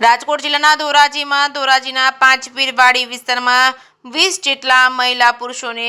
રાજકોટ જિલ્લાના ધોરાજીના પાંચપીરવાડી વિસ્તારમાં 20 જેટલા મહિલા પુરુષોને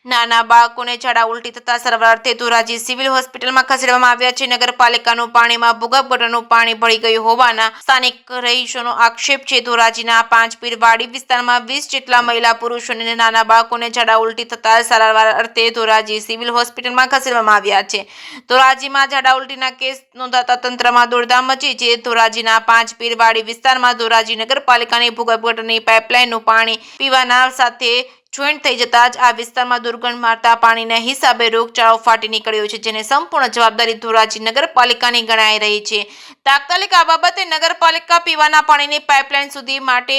નાના બાળકોને ઝાડા ઉલટી થતા સારવાર અર્થે ધોરાજી સિવિલ હોસ્પિટલમાં ખસેડવામાં આવ્યા છે। નગરપાલિકાનું પાણીમાં ભૂગર્ભ ગટરનું પાણી ભળી ગયું હોવાના સ્થાનિક રહીશોનો આક્ષેપ છે। ધોરાજીના પાંચપીરવાડી વિસ્તારમાં 20 જેટલા મહિલા પુરુષોને નાના બાળકોને ઝાડા ઉલટી થતા સારવાર અર્થે ધોરાજી સિવિલ હોસ્પિટલમાં ખસેડવામાં આવ્યા છે। ધોરાજીમાં ઝાડા ઉલટીના કેસ નોંધાતા તંત્રમાં દોડધામ મચી છે। ધોરાજીના પાંચપીરવાડી વિસ્તારમાં ધોરાજી નગરપાલિકાની ભૂગર્ભ ગટરની પાઇપલાઇનનું પાણી પીવાના સાથે જોઈન્ટ થઈ જતા જ આ વિસ્તારમાં દુર્ગંધ મારતા પાણીના હિસાબે રોગચાળો ફાટી નીકળ્યો છે, જેને સંપૂર્ણ જવાબદારી ધોરાજી નગરપાલિકાની ગણાઈ રહી છે। તાત્કાલિક આ બાબતે નગરપાલિકા પીવાના પાણીની પાઇપલાઇન સુધી માટે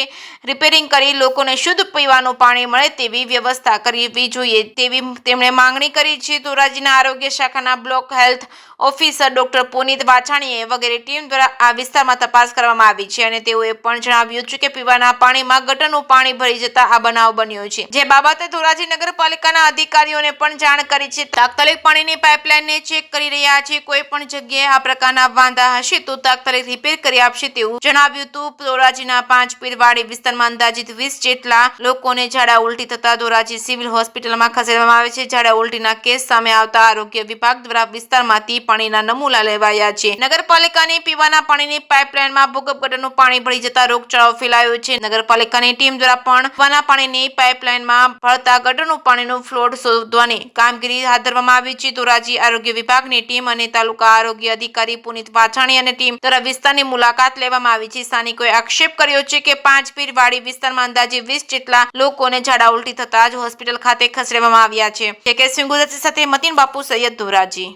રિપેરિંગ કરી લોકોને શુદ્ધ પીવાનું પાણી મળે તેવી વ્યવસ્થા કરવી જોઈએ તેવી તેમણે માંગણી કરી છે। ધોરાજીના આરોગ્ય શાખાના બ્લોક હેલ્થ ઓફિસર ડોક્ટર પુનિત વાછાણીએ વગેરે ટીમ દ્વારા આ વિસ્તારમાં તપાસ કરવામાં આવી છે અને તેઓએ પણ જણાવ્યું છે કે પીવાના પાણીમાં ગટરનું પાણી ભરી જતા આ બનાવ બન્યો છે, જે બાબતે ધોરાજી નગરપાલિકાના અધિકારીઓને પણ જાણ કરી છે। તાત્કાલિક પાણીની પાઇપલાઇનને ચેક કરી રહ્યા છે। કોઈ પણ જગ્યાએ આ પ્રકારના વાંધા હશે તો તાત્કાલિક રિપેર કરી આપશે તેવું જણાવ્યું હતું। ધોરાજીના પાંચપીરવાડી વિસ્તારમાં અંદાજિત 20 જેટલા લોકોને ઝાડા ઉલટી થતા ધોરાજી સિવિલ હોસ્પિટલમાં ખસેડવામાં આવે છે। ઝાડા ઉલટીના કેસ સામે આવતા આરોગ્ય વિભાગ દ્વારા વિસ્તારમાંથી પાણીના નમૂના લેવાયા છે। નગરપાલિકાની પીવાના પાણીની પાઇપલાઇનમાં ભૂગર્ભ ગટરનું પાણી ભળી જતા રોગચાળો ફેલાયો છે। નગરપાલિકાની ટીમ દ્વારા પણ પીવાના પાણીની પાઇપલાઇનમાં ભળતા ગટરનું પાણીનું ફ્લોડ શોધવાની કામગીરી હાથ ધરવામાં આવી છે। ધોરાજી આરોગ્ય વિભાગની ટીમ અને તાલુકા આરોગ્ય અધિકારી પુનિત વાછાણી અને ટીમ દ્વારા વિસ્તારની મુલાકાત લેવામાં આવી છે। સ્થાનિકોએ આક્ષેપ કર્યો છે કે પાંચપીરવાડી વિસ્તારમાં અંદાજે 20 જેટલા લોકોને ઝાડા ઉલટી થતા જ હોસ્પિટલ ખાતે ખસેડવામાં આવ્યા છે। કે સિંહ ગુજરાતી સાથે મતીન બાપુ સૈયદ, ધોરાજી।